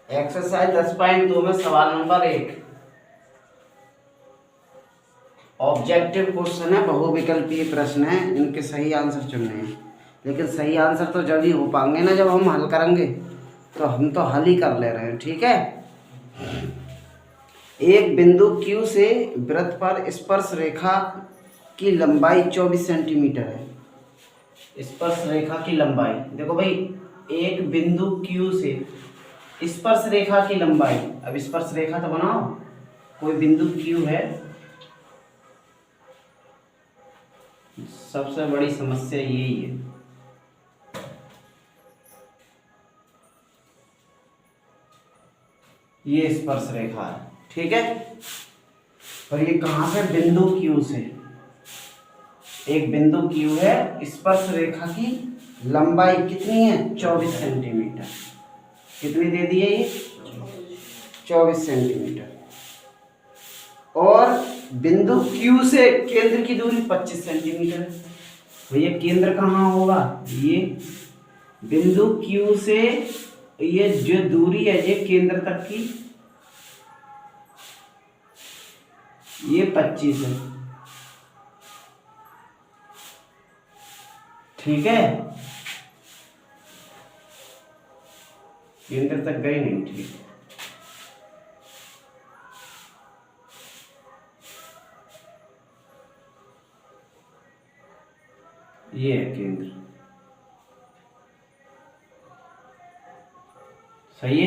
Exercise 10.2 में सवाल number 1 objective question है, बहुविकल्पीय प्रश्न है। इनके सही आंसर चुनने हैं, लेकिन सही आंसर तो जब ही हो पाएंगे ना जब हम हल करेंगे। तो हम तो हल ही कर ले रहे हैं, ठीक है। एक बिंदु Q से वृत्त पर स्पर्श रेखा की लंबाई 24 सेंटीमीटर है। स्पर्श रेखा की लंबाई देखो भाई, एक बिंदु Q से स्पर्श रेखा की लंबाई। अब स्पर्श रेखा तो बनाओ, कोई बिंदु Q है। सबसे बड़ी समस्या यही है, ये स्पर्श रेखा है, ठीक है। और ये कहां से? बिंदु Q से। एक बिंदु Q है, स्पर्श रेखा की लंबाई कितनी है? 24 सेंटीमीटर। कितनी दे दी है ये? 24 सेंटीमीटर। और बिंदु Q से केंद्र की दूरी 25 सेंटीमीटर है। भैया केंद्र कहाँ होगा? ये बिंदु Q से ये जो दूरी है ये केंद्र तक की, ये 25 है, ठीक है। केंद्र तक गई नहीं, ठीक है। ये है केंद्र, सही है।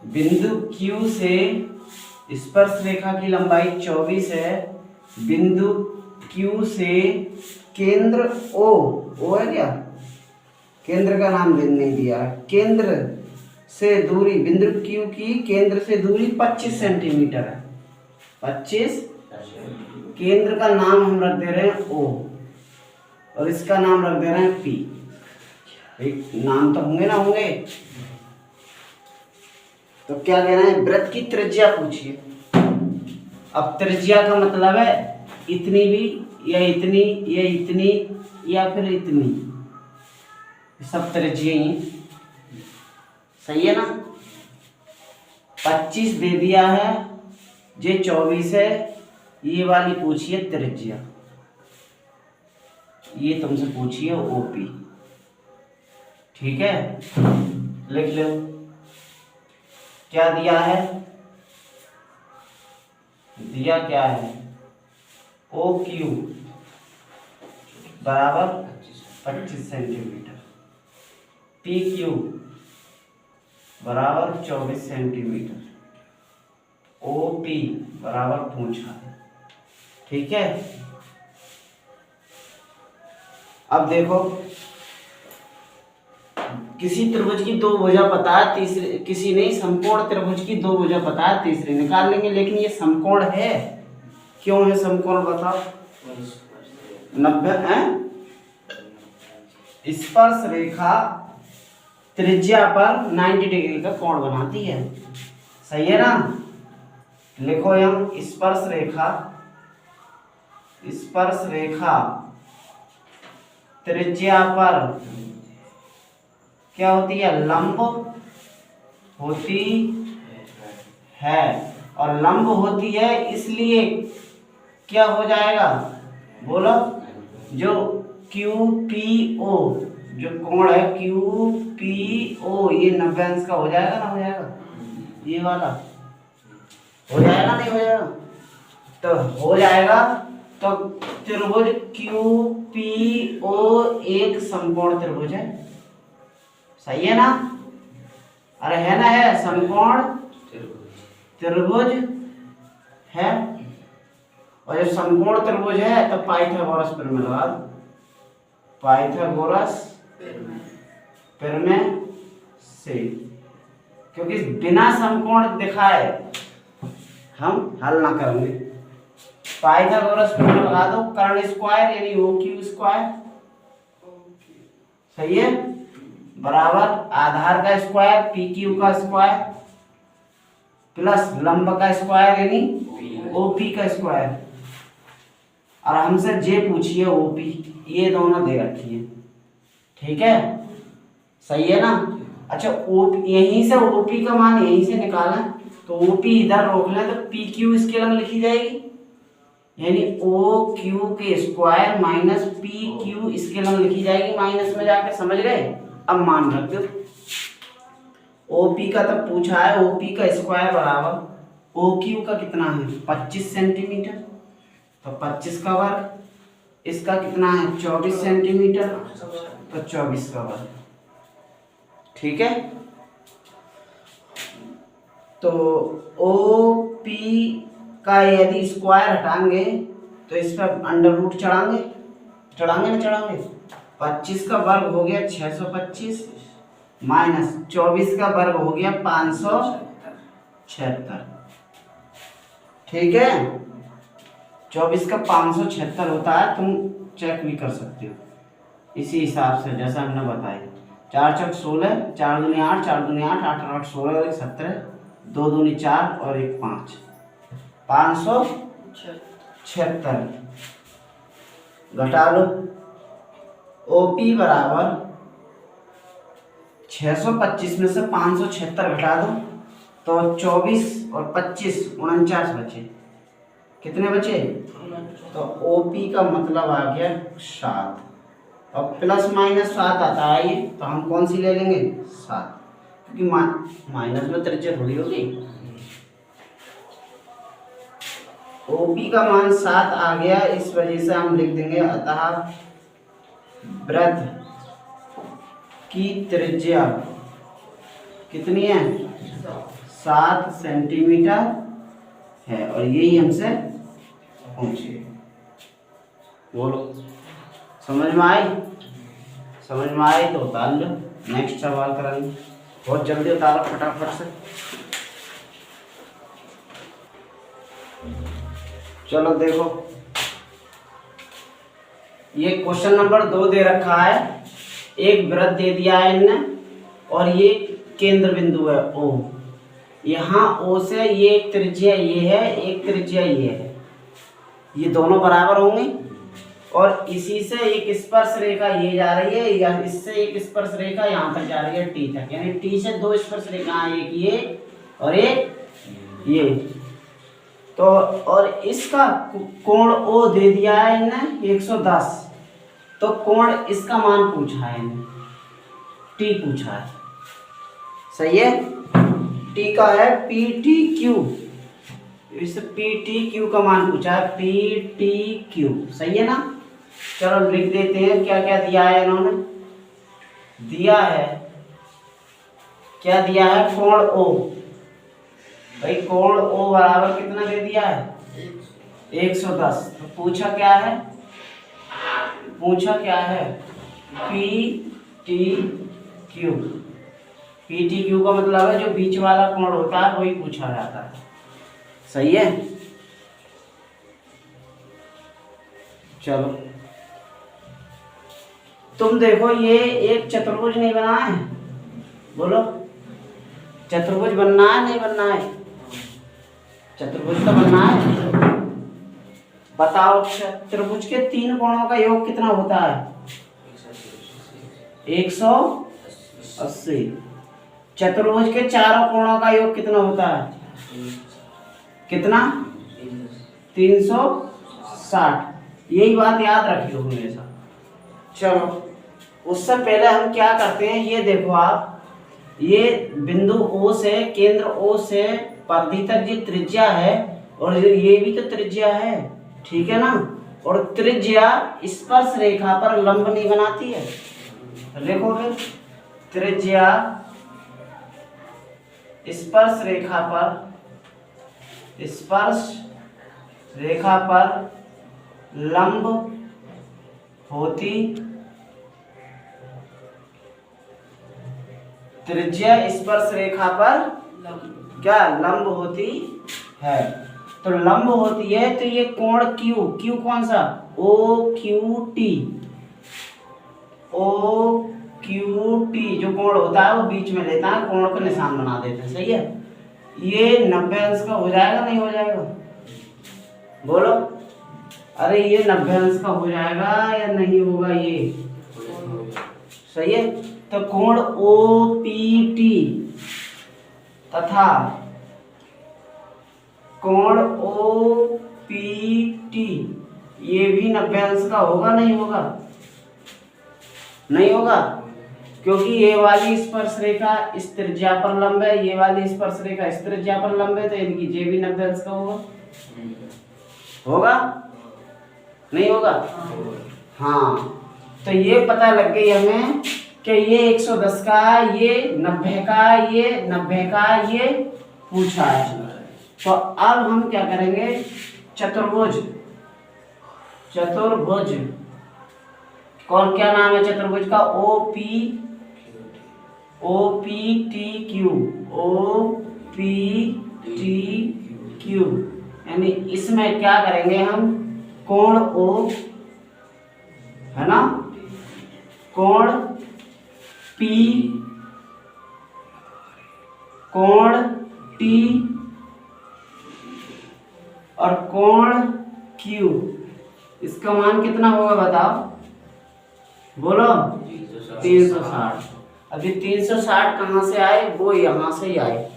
बिंदु Q से स्पर्श रेखा की लंबाई 24 है। बिंदु Q से केंद्र O है क्या? केंद्र का नाम नहीं दिया। केंद्र से दूरी, बिंदु Q की केंद्र से दूरी 25 सेंटीमीटर है। 25। केंद्र का नाम हम रख दे रहे हैं O और इसका नाम रख दे रहे हैं P। एक नाम तो होंगे ना, होंगे। तो क्या कहना है? वृत्त की त्रिज्या पूछिए। अब त्रिज्या का मतलब है इतनी भी या इतनी या इतनी या फिर इतनी, सब त्रिज्या ही, सही है ना। 25 दे दिया है, ये 24 है। ये वाली पूछिए त्रिज्या, ये तुमसे पूछिए OP, ठीक है। लिख लो क्या दिया है। दिया क्या है? OQ बराबर 25 सेंटीमीटर, PQ बराबर 24 सेंटीमीटर, OP बराबर पूंछा, ठीक है। अब देखो, किसी त्रिभुज की दो भुजा पता है, तीसरे किसी ने समकोण त्रिभुज की दो भुजा पता है, तीसरे निकाल लेंगे। लेकिन ये समकोण है, क्यों है समकोण बताओ? 90 है। स्पर्श रेखा त्रिज्या पर 90 डिग्री का कोण बनाती है, सही है ना। लिखो हम स्पर्श रेखा त्रिज्या पर क्या होती है? लंब होती है। और लंब होती है इसलिए क्या हो जाएगा? बोलो। जो QPO जो कोण है QPO, ये 90 अंश का हो जाएगा ना? हो जाएगा। ये वाला हो जाएगा, नहीं हो जाएगा? तो हो जाएगा। तो त्रिभुज QPO एक समकोण त्रिभुज है, सही है ना। अरे है ना, है समकोण त्रिभुज है। और जब समकोण त्रिभुज है तो पाइथागोरस प्रमेय लगा दो। पाइथागोरस प्रमेय से, क्योंकि बिना समकोण दिखाए हम हल ना करेंगे। पाइथागोरस प्रमेय लगा दो। कर्ण स्क्वायर यानी OQ स्क्वायर, सही है, बराबर आधार का स्क्वायर PQ का स्क्वायर प्लस लंब का स्क्वायर यानी OP का स्क्वायर। और हमसे जे पूछी है ओपी, ये दोनों दे रखी है, ठीक है, सही है ना। अच्छा यहीं से ओपी का मान यहीं से निकाला, तो ओपी इधर रोक लें तो पी क्यू स्केलर में लिखी जाएगी, यानी ओ क्यू के square minus P Q scalar में लिखी जाएगी, माइनस में जाके, समझ गए। अब मान रख दो, ओपी का तब पूछा है, ओपी का स्क्वायर बराबर ओ क्यू का कितना है 25 सेंटीमीटर, तो 25 का वर्ग, इसका कितना है 24 सेंटीमीटर, तो 24 का वर्ग, ठीक है। तो ओ पी का यदि स्क्वायर हटाएंगे तो इस पर अंडर रूट चढ़ाएंगे ना चढ़ाएंगे, 25 का वर्ग हो गया 625 माइनस 24 का वर्ग हो गया 576, ठीक है। 24 का 576 होता है, तुम चेक भी कर सकते हो इसी हिसाब से जैसा हमने बताया। 4 चौक 16, 4 दूनी 8, 4 दूनी 8, 8 8 16 और 1 17, 2 दूनी 4 और 1 5, 576 घटा लो। ओपी बराबर 625 में से 576 घटा दो तो 24 और 25 49 बचे, कितने बचे, तो ओपी का मतलब आ गया 7, और प्लस माइनस 7 आता है ये, तो हम कौन सी ले लेंगे 7, क्योंकि माइनस में त्रिज्या थोड़ी होगी। ओपी का मान 7 आ गया, इस वजह से हम लिख देंगे अतः वृत्त की त्रिज्या कितनी है 7 सेंटीमीटर है, और यही हमसे पूछे। बोलो समझ में आई, समझ में आई तो उतार लो, नेक्स्ट सवाल करेंगे, बहुत जल्दी उतारो फटाफट से। चलो देखो, ये क्वेश्चन नंबर 2 दे रखा है, एक वृत्त दे दिया है इनने, और ये केंद्र बिंदु है O, यहाँ O से ये एक त्रिज्या ये है, एक त्रिज्या ये है, ये दोनों बराबर होंगे, और इसी से एक स्पर्श रेखा ये जा रही है, या इससे एक स्पर्श रेखा यहाँ तक जा रही है T तक, यानी T से 2 स्पर्श रेखा, एक ये और एक ये, तो और इसका कोण O दे दिया है इन्हें 110, तो कोण इसका मान पूछा है इन्हें, T पूछा है, सही है। T का है PTQ, इस PTQ का मान पूछा है, PTQ, सही है ना। चलो लिख देते हैं क्या क्या दिया है इन्होंने, दिया है क्या दिया है, कोण O, भाई कोण O बराबर कितना दे दिया है 110, तो पूछा क्या है, पूछा क्या है PTQ, PTQ का मतलब है जो बीच वाला कोण होता है वही पूछा जाता है, सही है। चलो तुम देखो, ये एक चतुर्भुज नहीं बना है, बोलो चतुर्भुज बनना है नहीं बनना है, चतुर्भुज तो बनना है। बताओ चतुर्भुज के 3 कोणों का योग कितना होता है 180, चतुर्भुज के चारों कोणों का योग कितना होता है, कितना 360, यही बात याद रखियो हमेशा। चलो उससे पहले हम क्या करते हैं, ये देखो आप, ये बिंदु O से, केंद्र O से परिधि तक जी त्रिज्या है, और ये भी तो त्रिज्या है, ठीक है ना, और त्रिज्या स्पर्श रेखा पर लंब नहीं बनाती है, देखो फिर त्रिज्या स्पर्श रेखा पर लंब होती, त्रिज्या स्पर्श रेखा पर क्या लंब होती है, तो लंब होती है, तो ये कोण Q कौन सा OQT जो कोण होता है वो बीच में लेता है, कोण का निशान बना देते हैं, सही है। ये 90 अंश का हो जाएगा नहीं हो जाएगा, बोलो अरे ये 90 अंश का हो जाएगा या नहीं होगा ये? सही है। तो कोण OPT तथा कोण OPT ये भी 90 अंश का होगा नहीं होगा? नहीं होगा, क्योंकि ये वाली स्पर्श रेखा इस त्रिज्या पर लंब है, ये वाली स्पर्श रेखा इस त्रिज्या पर लंब है, तो इनकी जे भी 90 अंश का होगा। होगा नहीं होगा? हाँ, तो ये पता लग गई हमें कि ये 110 का, ये 90 का, ये 90 का, ये पूछा है। तो अब हम क्या करेंगे, चतुर्भुज, चतुर्भुज कौन, क्या नाम है चतुर्भुज का? OPTQ, OPTQ, यानी इसमें क्या करेंगे हम, कोण O है ना, कोण P, कोण T और कोण Q, इसका मान कितना होगा बताओ, बोलो? 360। अभी 360 कहाँ से आए? वो यहाँ से ही आए।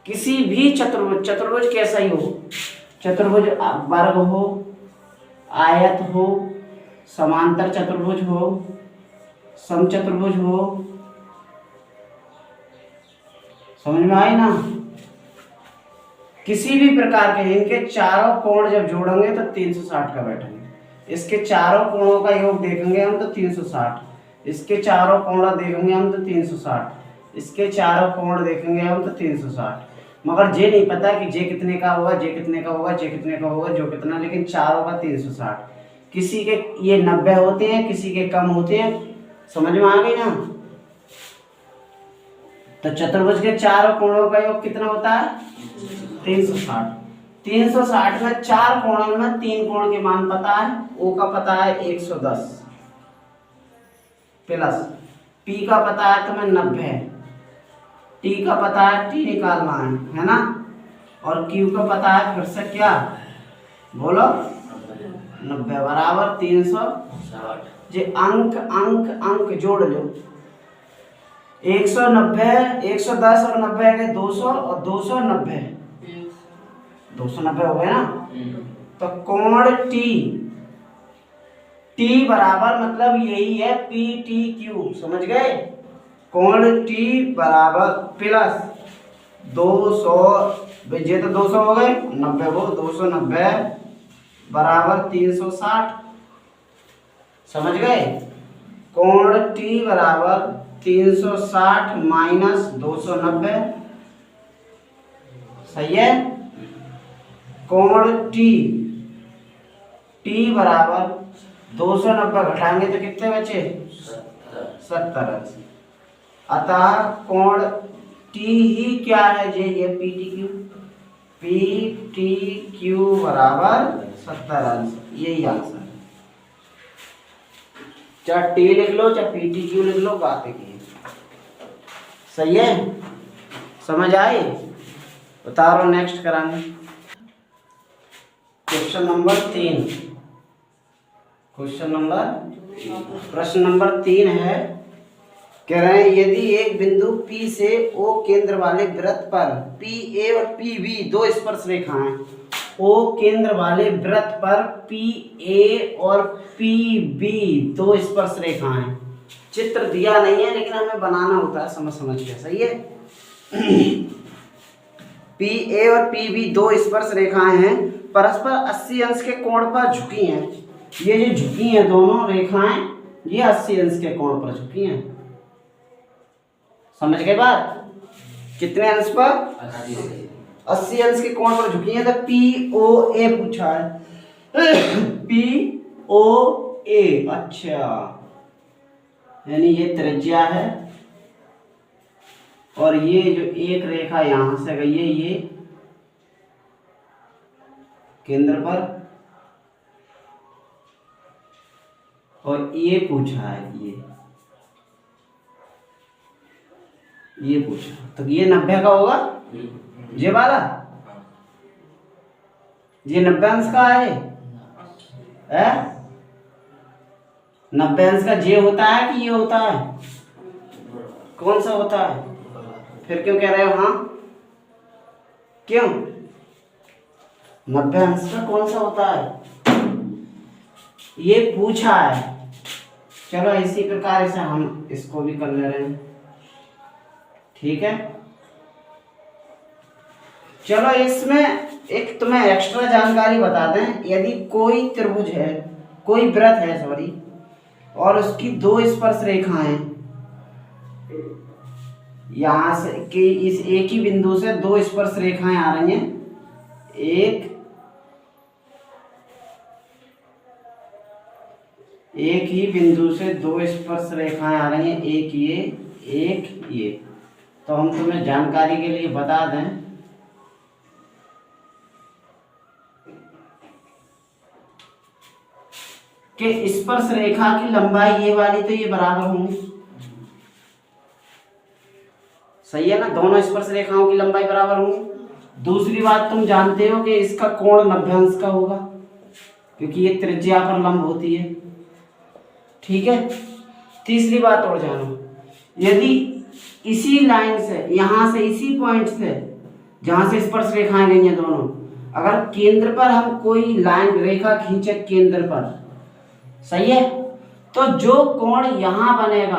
किसी भी चतुर्भुज, चतुर्भुज कैसा ही हो, चतुर्भुज वर्ग हो, आयत हो, समांतर चतुर्भुज हो, समचतुर्भुज हो, समझ में आई ना? किसी भी प्रकार के इनके चारों कोण जब जोड़ेंगे तो 360 का बैठेंगे। इसके चारों कोणों का योग देखेंगे हम तो 360, इसके चारों कोण देखेंगे हम तो 360, इसके चारों कोण देखेंगे हम तो 360। मगर जे नहीं पता कि जे कितने का होगा, जे कितने का होगा, जे कितने का होगा, जो कितना, लेकिन चारों का 360। किसी के ये 90 होते हैं, किसी के कम होते हैं। समझ में आ गई ना? तो चतुर्भुज के चारों कोणों का योग कितना होता है? 360। 360 में चार कोणों में तीन कोण के मान पता है। O का पता है 110 प्लस P का पता है तुम्हें 90, T का पता है, T निकालना है ना, और Q का पता है फिर से क्या, बोलो? 90 बराबर 360। जे अंक अंक अंक जोड़ लो, 190, 110 और 90 के 200 और 290, 290 हो गए ना। तो कोण T बराबर मतलब यही है PTQ, समझ गए? कोण T बराबर प्लस 200, ये तो 200 हो गए, 90 वो 290 बराबर 360, समझ गए? कोण T बराबर 360 माइनस 290, सही है? कोण T बराबर 290 घटाएंगे तो कितने बचे? 70। अतः कोण T ही क्या है जे, ये PTQ, PTQ बराबर 70 अंश, यही आंसर है। चाहे T लिख लो चाहे PTQ लिख लो, बात एक ही है। सही है? समझ आई? उतारो, नेक्स्ट कराएंगे। क्वेश्चन नंबर 3, क्वेश्चन नंबर, प्रश्न नंबर 3 है, कह रहे हैं यदि एक बिंदु P से O केंद्र वाले वृत्त पर PA और PB दो स्पर्श रेखाएं, O केंद्र वाले वृत्त पर PA और PB दो स्पर्श रेखाएं, चित्र दिया नहीं है लेकिन हमें बनाना होता है समझ समझ के, सही है? PA और PB दो स्पर्श रेखाएं हैं, परस्पर 80 अंश के कोण पर झुकी हैं। ये जो झुकी हैं दोनों रेखाएं, ये 80 अंश के कोण पर झुकी हैं। समझ गए बात? कितने अंश पर? 80 अंश के कोण पर झुकी हैं। तो POA पूछा है, POA, अच्छा, यानी ये त्रिज्या है और ये जो एक रेखा यहां से गई है ये केंद्र पर, और ये पूछा है, ये पूछा, तो ये 90 का होगा, ये वाला, ये 90 अंश का है, है 90 अंश का जे होता है कि ये होता है? कौन सा होता है? फिर क्यों कह रहे हो हाँ? क्यों? 90 अंश का कौन सा होता है? ये पूछा है। चलो इसी प्रकार से हम इसको भी कर ले रहे हैं, ठीक है। चलो इसमें एक तुम्हें एक्स्ट्रा जानकारी बता दें, यदि कोई त्रिभुज है, कोई वृत्त है सॉरी, और उसकी दो स्पर्श रेखाएं यहां से कि इस एक ही बिंदु से दो स्पर्श रेखाएं आ रही हैं, एक ही बिंदु से दो स्पर्श रेखाएं आ रही हैं, एक ये, तो हम तुम्हें जानकारी के लिए बता दें कि स्पर्श रेखा की लंबाई ये वाली तो ये बराबर होंगी, सही है ना, दोनों स्पर्श रेखाओं की लंबाई बराबर होंगी। दूसरी बात तुम जानते हो कि इसका कोण 90 अंश का होगा क्योंकि ये त्रिज्या पर लंब होती है, ठीक है। तीसरी बात और जानो, यदि इसी लाइन से यहां से इसी पॉइंट से जहां से स्पर्श रेखाएं गई हैं दोनों, अगर केंद्र पर हम कोई लाइन रेखा खींचे केंद्र पर, सही है, तो जो कोण यहां बनेगा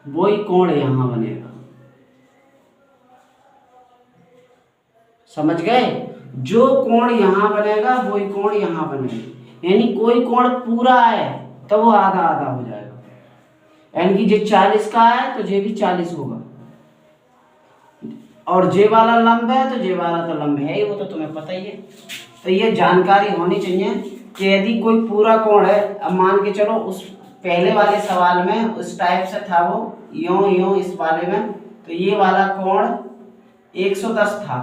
वही कोण यहां बनेगा, समझ गए? जो कोण यहां बनेगा वही कोण यहां बनेगा, यानी कोई कोण पूरा है तो वो आधा आधा हो जाएगा, यानी कि जे 40 का है तो जे भी 40 होगा, और जे वाला लंब है तो जे वाला तो लंब है ही, वो तो तुम्हें पता ही है। तो ये जानकारी होनी चाहिए कि यदि कोई पूरा कोण है, अब मान के चलो उस पहले वाले सवाल में उस टाइप से था वो यूं इस वाले में, तो ये वाला कोण 110 था,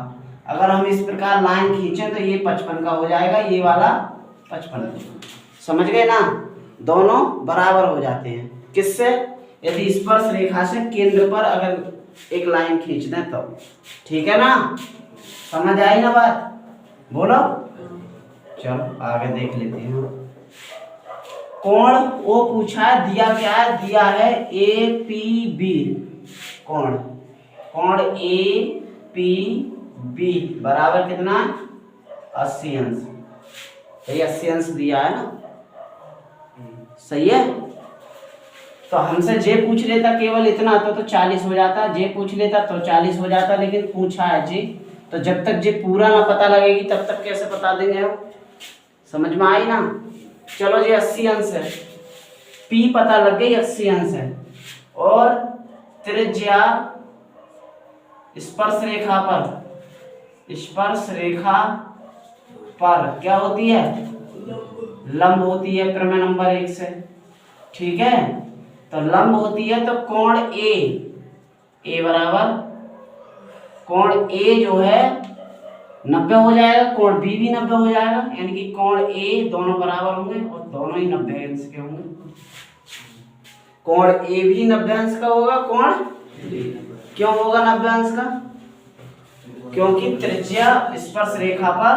अगर हम इस प्रकार लाइन खींचें तो ये 55 का हो जाएगा, ये वाला 55, समझ गए ना? दोनों बराबर हो जाते हैं, किससे? यदि स्पर्श रेखा से केंद्र पर अगर एक लाइन खींच दें तो, ठीक है ना? समझ आई ना बात? बोलो। चलो आगे देख लेते हैं। कोण ओ पूछा है, दिया क्या है? दिया है APB कोण, कोण APB बराबर कितना? 80 अंश, सही 80 अंश दिया है ना, सही है। तो हमसे जे पूछ लेता केवल इतना तो 40 हो जाता, जे पूछ लेता तो 40 हो जाता, लेकिन पूछा है जे, तो जब तक जे पूरा ना पता लगेगी तब तक कैसे बता देंगे हम? समझ में आई ना? चलो जी 80 अंश है, P पता लग गई 80 अंश है, और त्रिज्या स्पर्श रेखा पर क्या होती है? लंब होती है प्रमेय नंबर 1 से, ठीक है। तो लंब होती है तो कोण A बराबर, कोण A जो है 90 हो जाएगा, कोण B भी 90 हो जाएगा, यानी कि कोण A दोनों बराबर होंगे और दोनों ही 90 अंश के होंगे। कोण A भी 90 अंश का होगा, कोण क्यों होगा 90 अंश का? क्योंकि त्रिज्या स्पर्श रेखा पर,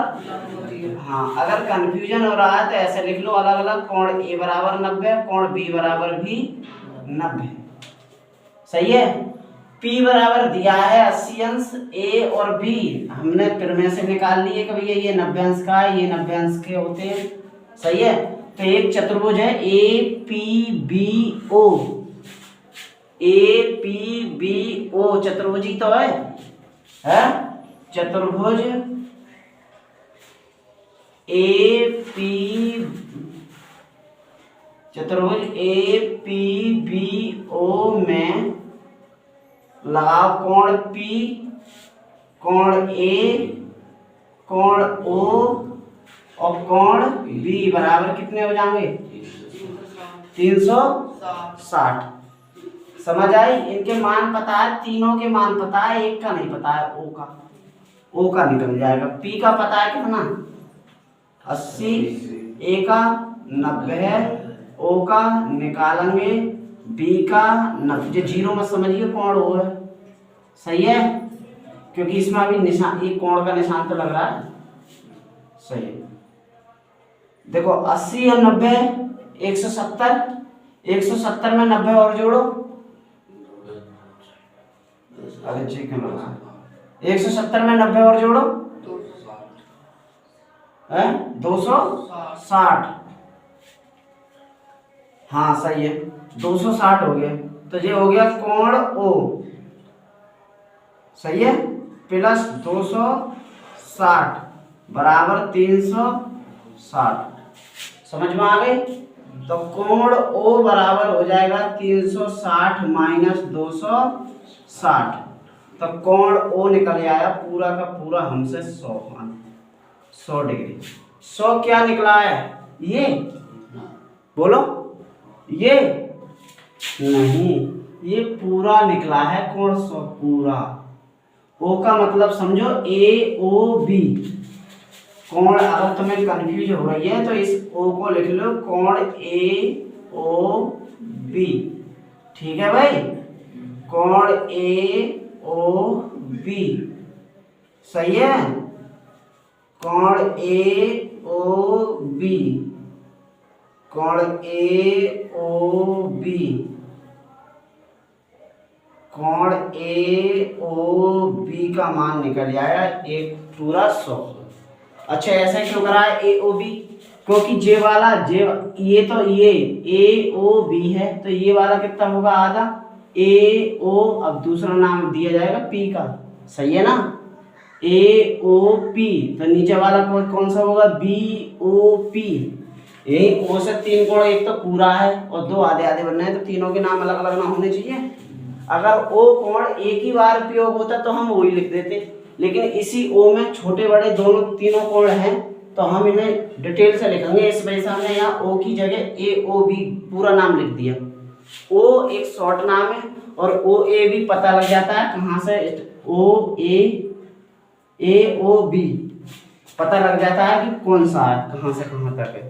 हाँ अगर कंफ्यूजन हो रहा है तो ऐसे लिख लो अलग अलग, कोण A बराबर 90, कोण B बराबर भी 90, सही है। P बराबर दिया है 80 अंश, A और B हमने प्रमेय से निकाल लिए कि भैया ये 90 अंश का है, ये 90 अंश के होते हैं, सही है। तो एक चतुर्भुज है APBO चतुर्भुज ही तो है चतुर्भुज APBO में लगाओ कोण P, कोण A, कोण O और कोण B बराबर कितने हो जाएंगे? 360। समझ आई? इनके मान पता है, तीनों के मान पता है, एक का नहीं पता है, O का निकल जाएगा। P का पता है कितना? 80, A का 90 है, O का निकालेंगे, B का 90, जीरो मत समझिए, कोण O है, सही है, क्योंकि इसमें अभी निशान, ये कोण का निशान तो लग रहा है, सही है। देखो 80 और 90 170, 170 में 90 और जोड़ो। अरे ठीक है, 170 में 90 और जोड़ो, 260। हाँ सही है, 260 हो गया। तो ये हो गया कोण ओ, सही है, प्लस 260 बराबर 360। समझ में आ गई? तो कोण ओ बराबर हो जाएगा 360 माइनस 260। तो कोण ओ निकल आया पूरा का पूरा हमसे 100 डिग्री। 100 क्या निकला है? ये बोलो, ये नहीं, ये पूरा निकला है कोण 100 पूरा। ओ का मतलब समझो ए ओ बी। कोण, अगर तुम्हें कंफ्यूज हो रही है तो इस ओ को लिख लो कोण ए ओ बी। ठीक है भाई, कोण ए ओ बी, सही है, कोण ए ओ बी, कोण ए ओ बी, कोण ए ओ बी का मान निकल आया एक पूरा 100। अच्छा ऐसा क्यों करा है ए ओ बी? क्योंकि जे वाला जे ये तो ये ए ओ बी है, तो ये वाला कितना होगा? आधा ए ओ, अब दूसरा नाम दिया जाएगा पी का, सही है ना, ए ओ पी। तो नीचे वाला कौन सा होगा? B O P. यही ओ से 3 कोण, एक तो पूरा है और 2 आधे आधे बनना है, तो तीनों के नाम अलग अलग ना होने चाहिए। अगर ओ कोण एक ही बार उपयोग होता तो हम वही लिख देते, लेकिन इसी ओ में छोटे बड़े दोनों तीनों कोण हैं, तो हम इन्हें डिटेल से लिखेंगे। इस वजह से हमने यहाँ ओ की जगह ए ओ बी पूरा नाम लिख दिया। ओ एक शॉर्ट नाम है और ओ ए भी पता लग जाता है कहाँ से, ओ ए ओ बी पता लग जाता है कि कौन सा है, कहाँ से कहाँ तक है।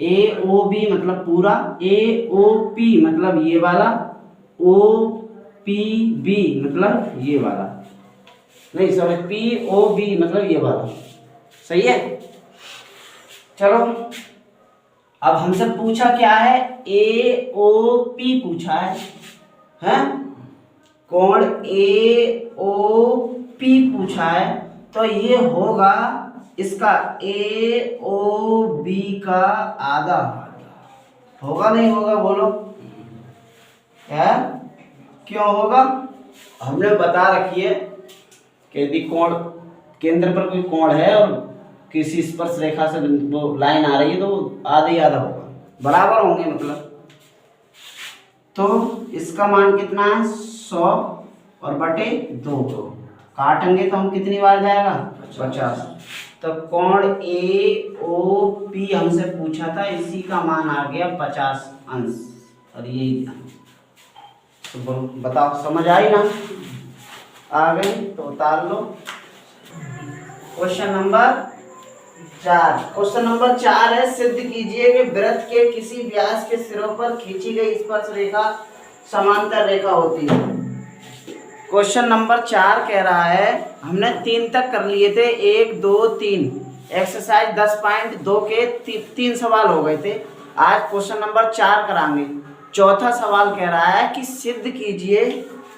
ए ओ बी मतलब पूरा, ए ओ पी मतलब ये वाला, ओ पी बी मतलब ये वाला, नहीं सॉरी पी ओ बी मतलब ये वाला, सही है। चलो अब हमसे पूछा क्या है? ए ओ पी पूछा है? कोण ए ओ पी पूछा है, तो ये होगा इसका ए ओ बी का आधा। होगा नहीं होगा बोलो? है क्यों होगा? हमने बता रखी है कि यदि कोण केंद्र पर कोई कोण है और किसी स्पर्श रेखा से वो लाइन आ रही है तो आधा ही आधा होगा, बराबर होंगे मतलब। तो इसका मान कितना है? 100 और बटे 2 काटेंगे तो हम कितनी बार जाएगा? 50। तो कोण ए ओ पी हमसे पूछा था, इसी का मान आ गया 50 अंश, और यही था। तो बताओ समझ आई ना? आ गई तो उतार लो। Question number 4। क्वेश्चन नंबर 4 है, सिद्ध कीजिए कि वृत्त के किसी व्यास के सिरों पर खींची गई स्पर्श रेखा समांतर रेखा होती है। क्वेश्चन नंबर 4 कह रहा है, हमने 3 तक कर लिए थे, 1 2 3 एक्सरसाइज 10.2 के 3 सवाल हो गए थे। आज क्वेश्चन नंबर 4 कराएंगे। चौथा सवाल कह रहा है कि सिद्ध कीजिए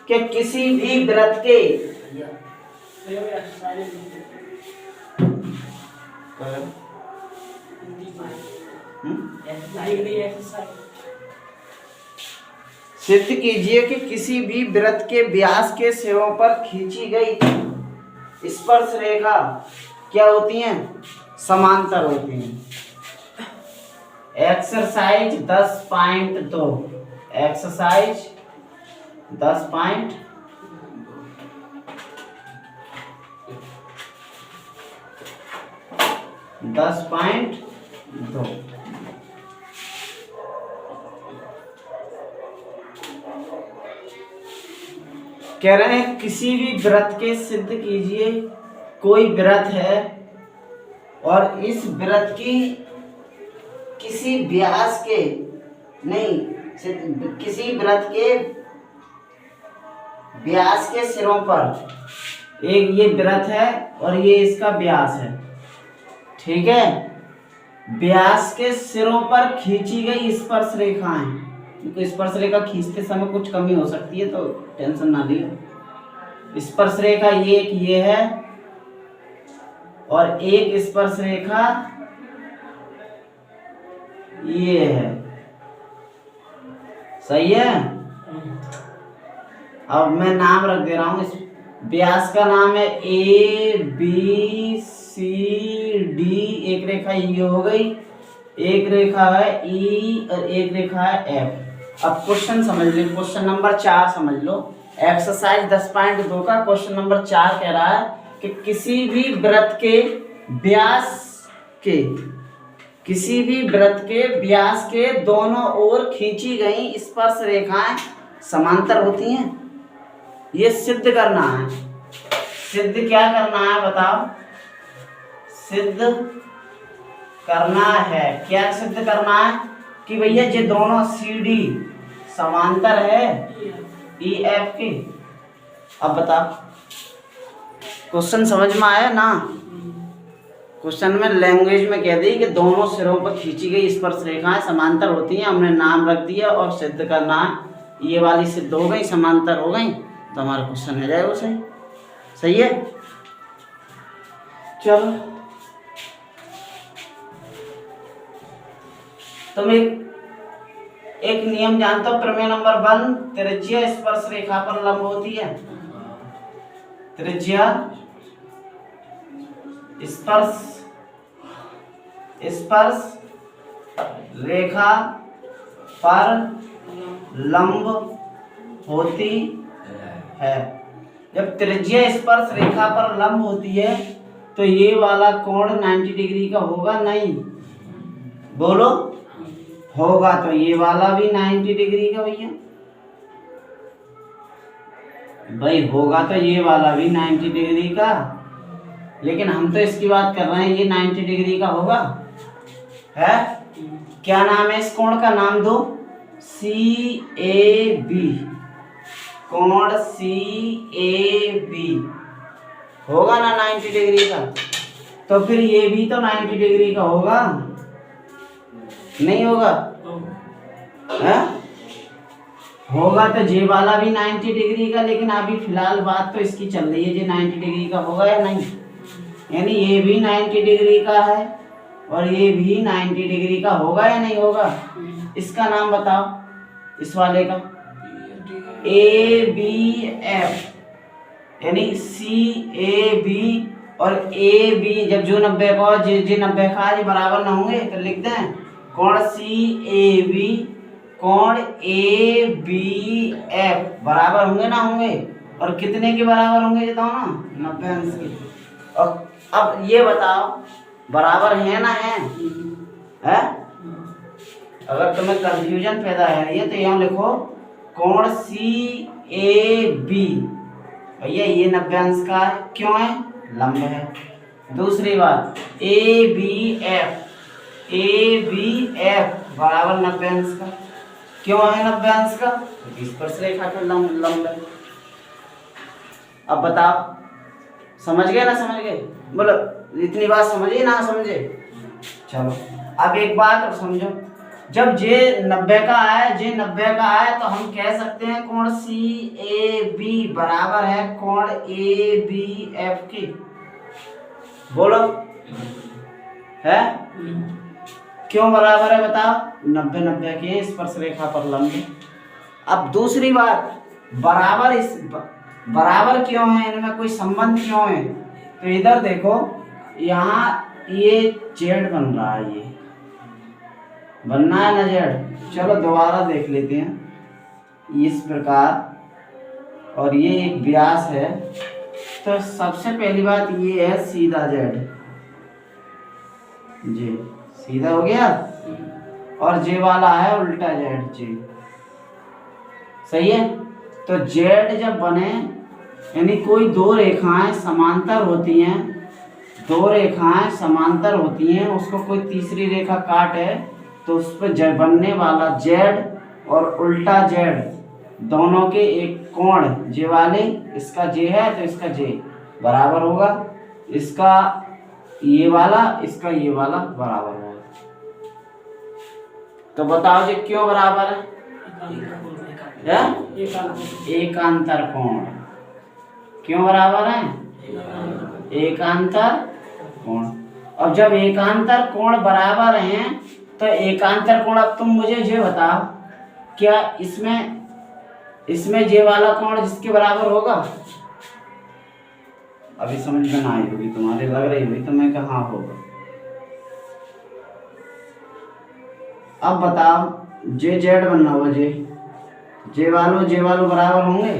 कि किसी भी वृत्त के सिद्ध कीजिए कि किसी भी वृत्त के व्यास के सिरों पर खींची गई स्पर्श रेखा क्या होती हैं? समांतर होती हैं। एक्सरसाइज 10.2 एक्सरसाइज 10.2 कह रहे हैं किसी भी वृत्त के सिद्ध कीजिए, कोई वृत्त है और इस वृत्त की किसी व्यास के नहीं, किसी वृत्त के व्यास के सिरों पर, एक ये वृत्त है और ये इसका व्यास है, ठीक है। व्यास के सिरों पर खींची गई स्पर्श रेखाएं। क्योंकि स्पर्श रेखा खींचते समय कुछ कमी हो सकती है तो टेंशन ना लियो। स्पर्श रेखा ये है और एक स्पर्श रेखा ये है। सही है। अब मैं नाम रख दे रहा हूं। इस व्यास का नाम है ABCD। एक रेखा ये हो गई, एक रेखा है E और एक रेखा है F। अब क्वेश्चन समझ लो, क्वेश्चन नंबर 4 समझ लो। एक्सरसाइज 10.2 का क्वेश्चन नंबर 4 कह रहा है कि किसी भी वृत्त के व्यास के दोनों ओर खींची गई स्पर्श रेखाएं समांतर होती हैं। ये सिद्ध करना है। सिद्ध क्या करना है बताओ? सिद्ध करना है, क्या सिद्ध करना है? कि भैया ये दोनों CD समांतर है EF के। अब बताओ, क्वेश्चन समझ में आया ना? क्वेश्चन में लैंग्वेज में कह दी कि दोनों सिरों पर खींची गई स्पर्श रेखाएं समांतर होती हैं। हमने नाम रख दिया और सिद्ध करना है। ये वाली सिद्ध हो गई, समांतर हो गई, तो हमारा क्वेश्चन हो जाएगा सही। सही है। चलो, तुम एक नियम जानते हो? प्रमेय नंबर 1, त्रिज्या स्पर्श रेखा पर लंब होती है। त्रिज्या स्पर्श रेखा पर लंब होती है। जब त्रिज्या स्पर्श रेखा पर लंब होती है तो ये वाला कोण 90 डिग्री का होगा? नहीं, बोलो। होगा तो ये वाला भी 90 डिग्री का भैया। भाई होगा तो ये वाला भी 90 डिग्री का, लेकिन हम तो इसकी बात कर रहे हैं, ये 90 डिग्री का होगा है। क्या नाम है इस कोण का? नाम दो। CAB। कोण CAB होगा ना 90 डिग्री का? तो फिर ये भी तो 90 डिग्री का होगा, नहीं होगा? है? होगा तो ये वाला भी 90 डिग्री का, लेकिन अभी फिलहाल बात तो इसकी चल रही है, ये 90 डिग्री का होगा या नहीं। यानी ये भी 90 डिग्री का है और ये भी 90 डिग्री का होगा या नहीं होगा? इसका नाम बताओ, इस वाले का। ABF, यानी CAB और AB जब जो 90 का और जे 90 का ये बराबर ना होंगे तो लिख दें कोण CAB कोण ABF बराबर होंगे ना होंगे? और कितने के बराबर होंगे बताओ ना? 90 अंश के। और अब ये बताओ बराबर है ना? है? अगर तुम्हें कंफ्यूजन पैदा है तो यहाँ लिखो कोण CAB भैया ये 90 अंश का है। क्यों है? लंब है। दूसरी बात ABF बराबर 90 अंश का। क्यों है 90 अंश का? स्पर्श रेखा का लंब है। अब बताओ, समझ गए ना? समझ गए? बोलो, इतनी बात समझिए ना? समझे? चलो अब एक बात और समझो। जब जे 90 का है तो हम कह सकते हैं कोण CAB बराबर है कोण ABF के। बोलो, है? क्यों बराबर है बताओ? 90 के स्पर्श रेखा पर लंब। अब दूसरी बात, बराबर क्यों है? इनमें कोई संबंध क्यों है? तो इधर देखो, यहाँ ये जेड बन रहा है, ये बनना है ना जेड। चलो दोबारा देख लेते हैं इस प्रकार। और ये एक व्यास है, तो सबसे पहली बात ये है सीधा जेड, जी सीधा हो गया। और जे वाला है उल्टा जेड, जी सही है। तो जेड जब बने यानी कोई दो रेखाएं समांतर होती हैं, उसको कोई तीसरी रेखा काटे तो उस पर बनने वाला जेड और उल्टा जेड दोनों के एक कोण जे वाले, इसका जे है तो इसका जे बराबर होगा, इसका ये वाला, इसका ये वाला बराबर होगा। तो बताओ जी क्यों बराबर है? एकांतर कोण क्यों बराबर है? एकांतर कोण। अब जब एकांतर कोण बराबर हैं तो एकांतर कोण, अब तुम मुझे ये बताओ, क्या इसमें ये वाला कोण जिसके बराबर होगा? अभी समझ में ना आई होगी तुम्हारे, लग रही हुई तो मैं कहा होगा। अब बताओ जे जेड बनना होगा, जे वालों बराबर होंगे?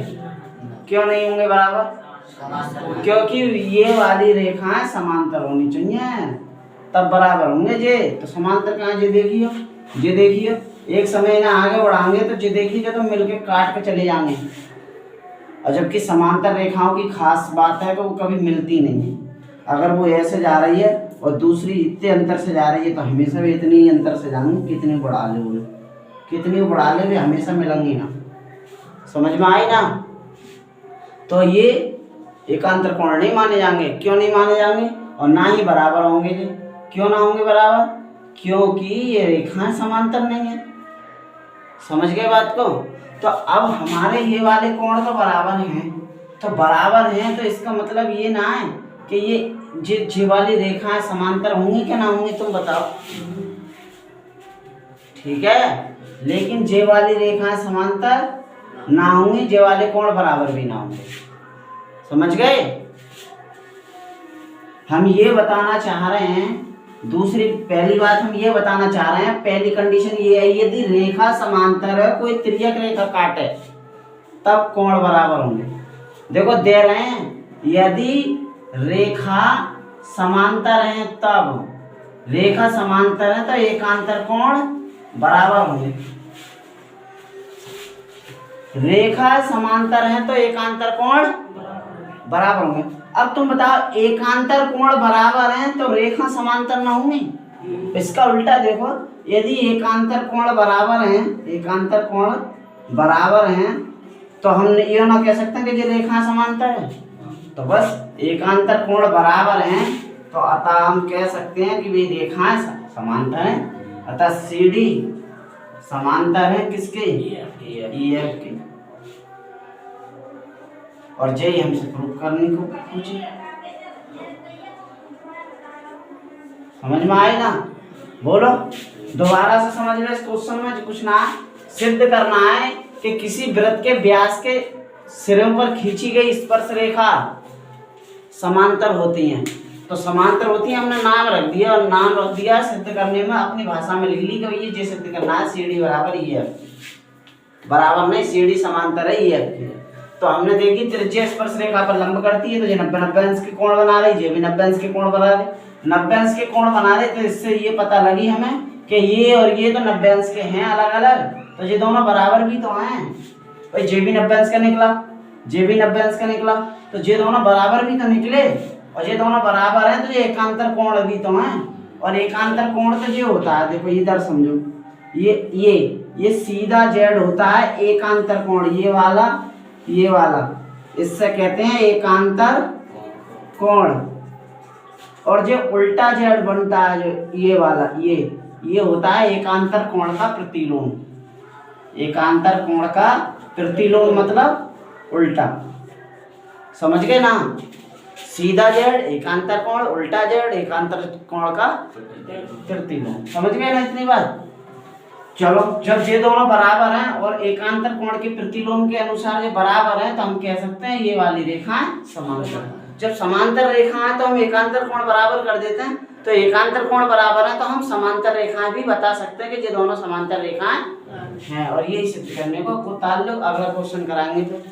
क्यों नहीं होंगे बराबर? क्योंकि ये वाली रेखाएं समांतर होनी चाहिए तब बराबर होंगे जे। तो समांतर कहाँ? जे देखियो एक समय ना आगे बढ़ाएंगे तो जे देखिए तो मिलके काट के चले जाएंगे। और जबकि समांतर रेखाओं की खास बात है कि वो कभी मिलती नहीं है। अगर वो ऐसे जा रही है और दूसरी इतने अंतर से जा रही है तो हमेशा भी इतनी ही अंतर से जाएंगे। कितनी बढ़ा ले वे हमेशा मिलेंगी ना। समझ में आई ना? तो ये एकांतर कोण नहीं माने जाएंगे। क्यों नहीं माने जाएंगे? और ना ही बराबर होंगे जी। क्यों ना होंगे बराबर? क्योंकि ये रेखाएं समांतर नहीं है। समझ गए बात को? तो अब हमारे ये वाले कोण तो बराबर हैं, तो इसका मतलब ये ना है कि ये वाली रेखाएं समांतर होंगी कि ना होंगी, तुम बताओ। ठीक है, लेकिन जे वाली रेखाएं समांतर ना होंगी, जे वाले कोण बराबर भी ना होंगे। समझ गए? हम ये बताना चाह रहे हैं, पहली बात हम ये बताना चाह रहे हैं, पहली कंडीशन ये है यदि रेखा समांतर है, कोई तिर्यक रेखा काटे तब कोण बराबर होंगे। देखो दे रहे हैं यदि रेखा समांतर है तब, रेखा समांतर है तो एकांतर कोण बराबर होंगे। रेखा समांतर है तो एकांतर कोण बराबर होंगे। अब तुम बताओ एकांतर कोण बराबर है तो रेखा समांतर ना होंगी? इसका उल्टा देखो, यदि एकांतर कोण बराबर हैं तो हम ये ना कह सकते कि ये रेखा समांतर है। तो बस एकांतर कोण बराबर हैं तो अतः हम कह सकते हैं कि वे रेखाएं समांतर हैं। अतः CD समांतर है किसके? EF के। और जे हमसे प्रूफ करने को पूछे। समझ में आई ना? बोलो दोबारा से समझ लो। इस क्वेश्चन में कुछ ना सिद्ध करना है कि किसी वृत्त के व्यास के सिरों पर खींची गई स्पर्श रेखा समांतर होती हैं। तो समांतर होती है, हमने नाम रख दिया, और नाम रख दिया सिद्ध करने में अपनी भाषा में लिख ली कि ये जे सिद्ध करना है CD बराबर EF। बराबर नहीं, CD समांतर है EF के। तो हमने देखी त्रिज्या स्पर्श रेखा पर लंब करती है तो ये 90 अंश के कोण बना रही, ये भी 90 अंश के कोण बना रही। 90 अंश के कोण बना रहे तो इससे ये पता लगी हमें कि ये और ये तो 90 अंश के हैं अलग अलग, तो ये दोनों बराबर भी तो हैं भाई। जे भी 90 अंश का निकला, जे भी 90 अंश का निकला, तो ये दोनों बराबर भी तो निकले। और ये दोनों बराबर हैं तो ये एकांतर कोण भी तो हैं। और एकांतर कोण तो ये होता है, देखो इधर समझो, ये सीधा जेड होता है एकांतर कोण। ये वाला इससे कहते हैं एकांतर कोण। और जो उल्टा जेड बनता है, जो ये वाला ये होता है एकांतर कोण का प्रतिलोम। एकांतर कोण का प्रतिलोम मतलब उल्टा। समझ गए ना? सीधा जेड एकांतर कोण, उल्टा जेड एकांतर कोण का प्रतिलोम। समझ गए ना इतनी बात? चलो, जब ये दोनों बराबर हैं और एकांतर कोण के प्रतिलोम के अनुसार ये बराबर हैं तो हम कह सकते हैं ये वाली रेखाएं समांतर। जब समांतर रेखा है तो हम एकांतर कोण बराबर कर देते हैं। तो एकांतर कोण बराबर है तो हम समांतर रेखाएं भी बता सकते हैं कि ये दोनों समांतर रेखाएं हैं। और ये सिद्ध करने को ताल्लुक अगला क्वेश्चन कराएंगे। तो